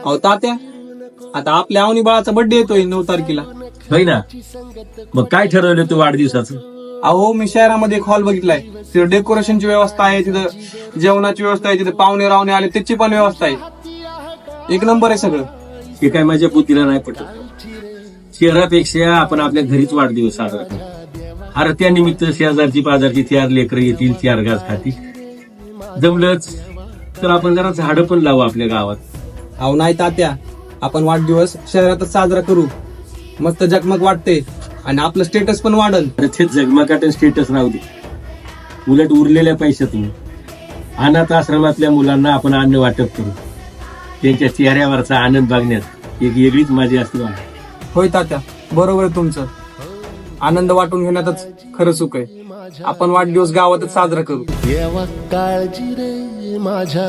अहो तात्या, आता आपल्या अवनी बाळाचा बर्थडे येतोय 9 तारखेला. होय ना. मग काय ठरवलं तू वाढदिवसाचं? अहो मी शहरामध्ये एक हॉल बघितलाय. तिथं डेकोरेशनची व्यवस्था आहे, तिथं जेवणाची व्यवस्था आहे, तिथं पाहुणे रावणे आले त्याची पण व्यवस्था आहे. एक नंबर आहे सगळं. हे काय माझ्या बुद्धीला नाही पटत. शहरापेक्षा आपण आपल्या घरीच वाढदिवस साजरा करू. अरे त्यानिमित्त शेजारची पाजारची 4 लेकरं येतील, 4 घास खातील. जमलंच तर आपण जरा झाडं पण लावू आपल्या गावात. अहो नाही तात्या, आपण वाढदिवस शहरातच साजरा करू. मस्त जगमग वाटते आणि आपलं स्टेटस पण वाढल. अरे ते जगमगाट स्टेटस राहू दे. उलट उरलेल्या पैशातून अनाथ आश्रमातल्या मुलांना आपण अन्न वाटप करू. त्यांच्या चेहऱ्यावरचा आनंद बघण्यात एक वेगळीच मजा असते. होय तात्या, बरोबर आहे तुमचं. आनंद वाटून घेण्यातच खरं सुख आहे. आपण वाढदिवस गावातच साजरा करू. काळजी रे माझ्या